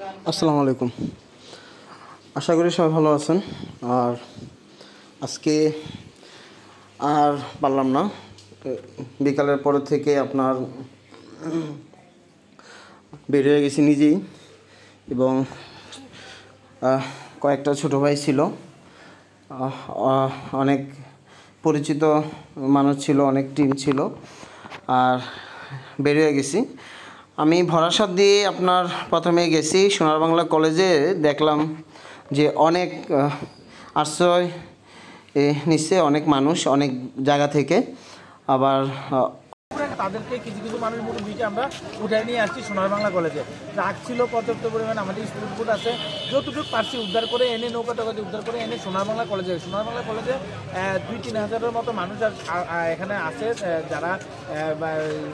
আসসালামু আলাইকুম। আশা করি সবাই ভালো আছেন। আর আজকে আর পারলাম না, বিকালের পর থেকে আপনার বের হয়ে গেছি নিজেই, এবং কয়েকটা ছোটো ভাই ছিল, অনেক পরিচিত মানুষ ছিল, অনেক টিম ছিল, আর বের হয়ে গেছি। আমি ভরাসাত দিয়ে আপনার প্রথমে গেছি সোনার বাংলা কলেজে, দেখলাম যে অনেক আশ্রয় নিচ্ছে অনেক মানুষ অনেক জায়গা থেকে। আবার তাদেরকে কিছু কিছু মানুষ মুরব্বীকে আমরা উঠাই নিয়ে আসছি সোনার বাংলা কলেজে। ট্রাক ছিল পর্যাপ্ত পরিমাণ, আমাদের স্পিড আছে, যতটুকু পারছি উদ্ধার করে এনে, নৌকা টাকাতে উদ্ধার করে এনে সোনার বাংলা কলেজে 2-3 হাজারের মতো মানুষ এখানে আছে, যারা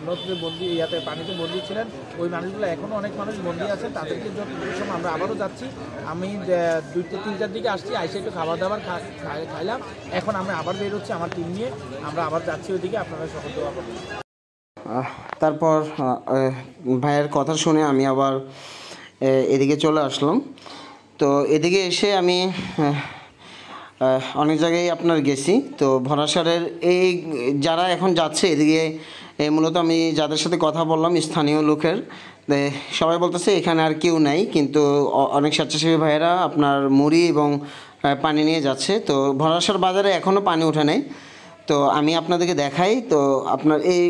নদীতে বন্দি, পানিতে বন্দি ছিলেন। ওই মানুষগুলো এখনও অনেক মানুষ বন্দি আছেন, তাদেরকে যতটুকু সময় আমরা আবারও যাচ্ছি। আমি 2-3টার দিকে আসছি, আইসে একটু খাবার দাবার খাইলাম। এখন আমরা আবার বের হচ্ছি আমার টিম নিয়ে, আমরা আবার যাচ্ছি ওইদিকে। আপনারা সকল দোয়া করবেন। তারপর ভাইয়ের কথা শুনে আমি আবার এদিকে চলে আসলাম। তো এদিকে এসে আমি অনেক জায়গায় আপনার গেছি। তো ভরাসারের এই যারা এখন যাচ্ছে এদিকে, মূলত আমি যাদের সাথে কথা বললাম স্থানীয় লোকের, সবাই বলতেছে এখানে আর কেউ নাই, কিন্তু অনেক স্বেচ্ছাসেবী ভাইয়েরা আপনার মুড়ি এবং পানি নিয়ে যাচ্ছে। তো ভরাসার বাজারে এখনও পানি ওঠে নাই। তো আমি আপনাদেরকে দেখাই। তো আপনার এই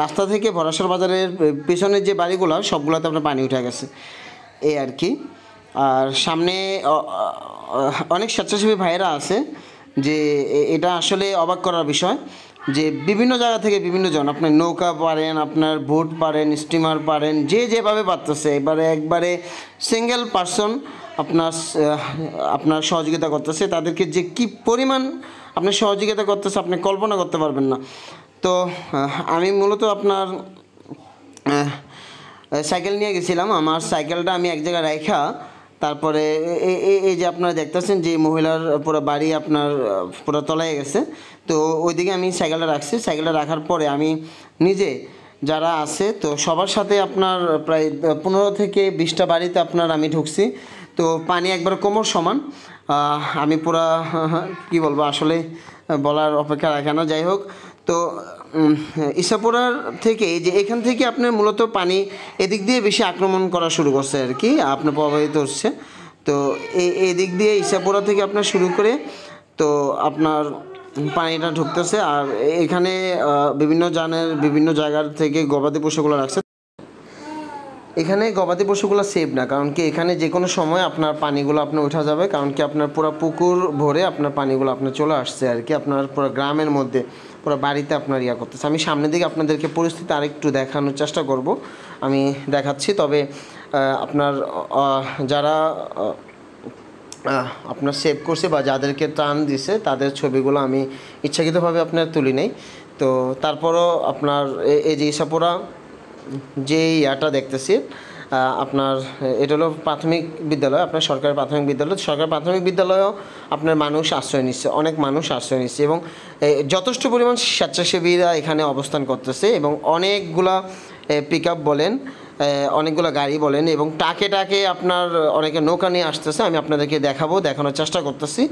রাস্তা থেকে ভরাসার বাজারের পিছনের যে বাড়িগুলো, সবগুলোতে আপনার পানি উঠে গেছে, এই আর কি। আর সামনে অনেক স্বেচ্ছাসেবী ভাইয়েরা আছে, যে এটা আসলে অবাক করার বিষয় যে বিভিন্ন জায়গা থেকে বিভিন্ন জন, আপনার নৌকা পারেন, আপনার বোট পারেন, স্টিমার পারেন, যে যেভাবে পারতেছে একবারে সিঙ্গেল পারসন আপনার সহযোগিতা করতেছে। তাদেরকে যে কি পরিমাণ আপনার সহযোগিতা করতেছে আপনি কল্পনা করতে পারবেন না। তো আমি মূলত আপনার সাইকেল নিয়ে গেছিলাম। আমার সাইকেলটা আমি এক জায়গায় রাখা, তারপরে এই যে আপনারা দেখতেছেন যে মহিলার পুরো বাড়ি আপনার পুরো তলায় গেছে। তো ওইদিকে আমি সাইকেলটা রাখছি। সাইকেলটা রাখার পরে আমি নিজে যারা আছে, তো সবার সাথে আপনার প্রায় 15 থেকে 20টা বাড়িতে আপনার আমি ঢুকছি। তো পানি একবার কোমর সমান। আমি পুরা কি বলবো, আসলে বলার অপেক্ষা রাখে না। যাই হোক, তো ইসাপুরার থেকে যে এখান থেকে আপনার মূলত পানি এদিক দিয়ে বেশি আক্রমণ করা শুরু করছে আর কি, আপনার প্রবাহিত হচ্ছে। তো এই দিক দিয়ে ইসাপুরা থেকে আপনার শুরু করে তো আপনার পানিটা ঢুকতেছে। আর এখানে বিভিন্ন জায়গার থেকে গবাদি পশুগুলো রাখছে। এখানে গবাদি পশুগুলো সেফ না, কারণ কি এখানে যে কোনো সময় আপনার পানিগুলো আপনার উঠা যাবে, কারণ কি আপনার পুরো পুকুর ভরে আপনার পানিগুলো আপনার চলে আসছে আর কি, আপনার পুরো গ্রামের মধ্যে পুরো বাড়িতে আপনার করতেছে। আমি সামনের দিকে আপনাদেরকে পরিস্থিতি আরেকটু দেখানোর চেষ্টা করব, আমি দেখাচ্ছি। তবে আপনার যারা আপনার সেভ করছে বা যাদেরকে ত্রাণ দিছে তাদের ছবিগুলো আমি ইচ্ছাকৃতভাবে আপনার তুলি নেই। তো তারপরও আপনার এই যে ইসাপুরা যে দেখতেছি আপনার, এটা হলো প্রাথমিক বিদ্যালয়, আপনার সরকারি প্রাথমিক বিদ্যালয়। সরকারি প্রাথমিক বিদ্যালয়েও আপনার মানুষ আশ্রয় নিচ্ছে, অনেক মানুষ আশ্রয় নিচ্ছে, এবং যথেষ্ট পরিমাণ স্বেচ্ছাসেবীরা এখানে অবস্থান করতেছে, এবং অনেকগুলা পিক আপ বলেন, অনেকগুলো গাড়ি বলেন, এবং টাকে আপনার অনেকে নৌকা নিয়ে আসতেছে। আমি আপনাদেরকে দেখানোর চেষ্টা করতেছি।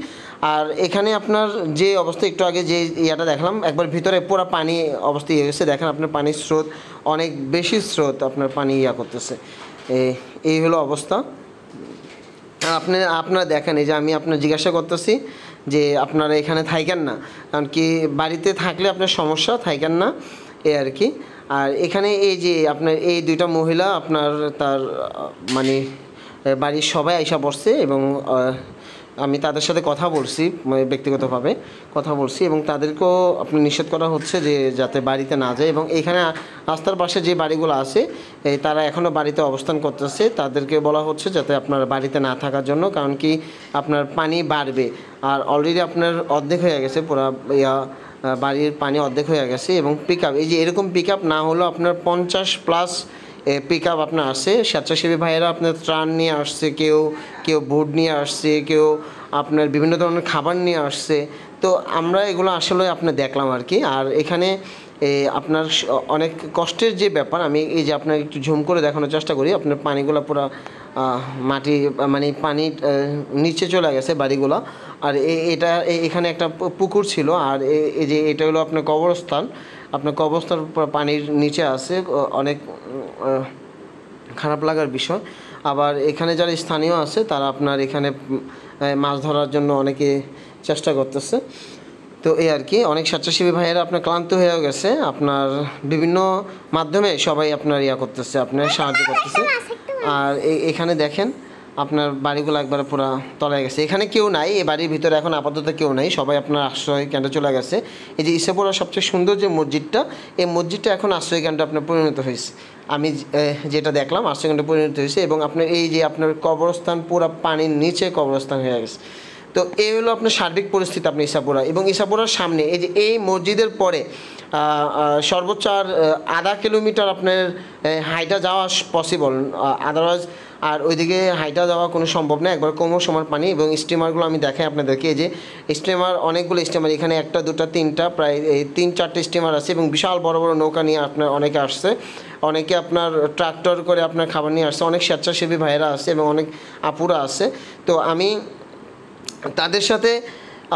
আর এখানে আপনার যে অবস্থা, একটু আগে যে দেখলাম, একবার ভিতরে পুরো পানি অবস্থা গেছে। দেখেন আপনার পানির স্রোত, অনেক বেশি স্রোত, আপনার পানি করতেছে। এই হলো অবস্থা। আপনারা দেখেন, এই যে আমি আপনার জিজ্ঞাসা করতেছি যে আপনারা এখানে থাকেন না, কারণ কি বাড়িতে থাকলে আপনার সমস্যা, থাকেন না, এই আর কি। আর এখানে এই যে আপনার এই দুইটা মহিলা আপনার তার মানে বাড়ির সবাই আইসা বসছে, এবং আমি তাদের সাথে কথা বলছি, ব্যক্তিগতভাবে কথা বলছি, এবং তাদেরকেও আপনি নিষেধ করা হচ্ছে যে যাতে বাড়িতে না যায়। এবং এখানে রাস্তার পাশে যে বাড়িগুলো আছে তারা এখনও বাড়িতে অবস্থান করতেছে, তাদেরকে বলা হচ্ছে যাতে আপনার বাড়িতে না থাকার জন্য, কারণ কি আপনার পানি বাড়বে। আর অলরেডি আপনার অর্ধেক হয়ে গেছে, পুরো বাড়ির পানি অর্ধেক হয়ে গেছে। এবং পিক আপ, এই যে এরকম পিক আপ না হলেও আপনার 50+ পিক আপ আপনার আসছে। স্বেচ্ছাসেবী ভাইয়েরা আপনার ত্রাণ নিয়ে আসছে, কেউ বুট নিয়ে আসছে, কেউ আপনার বিভিন্ন ধরনের খাবার নিয়ে আসছে। তো আমরা এগুলো আসলে আপনার দেখলাম আর কি। আর এখানে আপনার অনেক কষ্টের যে ব্যাপার, আমি এই যে আপনার একটু ঝুম করে দেখানোর চেষ্টা করি। আপনার পানিগুলো পুরো মাটি মানে পানি নিচে চলে গেছে বাড়িগুলো। আর এটা এখানে একটা পুকুর ছিল, আর এই যে এটা হলো আপনার কবরস্থান, আপনার কবরস্থান পানির নিচে আছে, অনেক খারাপ লাগার বিষয়। আবার এখানে যারা স্থানীয় আছে তারা আপনার এখানে মাছ ধরার জন্য অনেকে চেষ্টা করতেছে। তো এই আর কি, অনেক স্বেচ্ছাসেবী ভাইয়েরা আপনার ক্লান্ত হয়েও গেছে, আপনার বিভিন্ন মাধ্যমে সবাই আপনার করতেছে, আপনার সাহায্য করতেছে। আর এখানে দেখেন আপনার বাড়িগুলো একবারে পুরো তলায় গেছে, এখানে কেউ নাই, এই বাড়ির ভিতরে এখন আপাতত কেউ নাই, সবাই আপনার আশ্রয় কেন্দ্রে চলে গেছে। এই যে ইসাপুরার সবচেয়ে সুন্দর যে মসজিদটা, এই মসজিদটা এখন আশ্রয় কেন্দ্রে আপনার পরিণত হয়েছে, আমি যেটা দেখলাম আশ্রয় কেন্দ্রে পরিণত হয়েছে। এবং আপনার এই যে আপনার কবরস্থান পুরো পানির নিচে কবরস্থান হয়ে গেছে। তো এই হলো আপনার সার্বিক পরিস্থিতি আপনার ইসাপুরা। এবং ইসাপুরার সামনে এই যে এই মসজিদের পরে সর্বোচ্চ আর আধা কিলোমিটার আপনার হাইটা যাওয়া পসিবল, আদারওয়াইজ আর ওইদিকে হাইটা যাওয়া কোনো সম্ভব না, একবার কোমর সমান পানি। এবং স্টিমারগুলো আমি দেখাই আপনাদেরকে, এই যে স্টিমার, অনেকগুলো স্টিমার, এখানে একটা দুটা তিনটা প্রায় এই 3-4টে স্টিমার আছে, এবং বিশাল বড় বড় নৌকা নিয়ে আপনার অনেকে আসছে, অনেকে আপনার ট্রাক্টর করে আপনার খাবার নিয়ে আসছে, অনেক স্বেচ্ছাসেবী ভাইয়েরা আছে এবং অনেক আপুরা আছে। তো আমি তাদের সাথে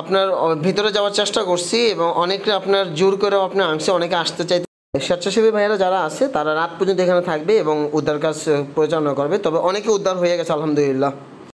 আপনার ভিতরে যাওয়ার চেষ্টা করছি, এবং অনেকে আপনার জোর করেও আপনার আনছে, অনেকে আসতে চাই। স্বেচ্ছাসেবী ভাইয়েরা যারা আছে তারা রাত পর্যন্ত এখানে থাকবে এবং উদ্ধার কাজ পরিচালনা করবে। তবে অনেকে উদ্ধার হয়ে গেছে আলহামদুলিল্লাহ।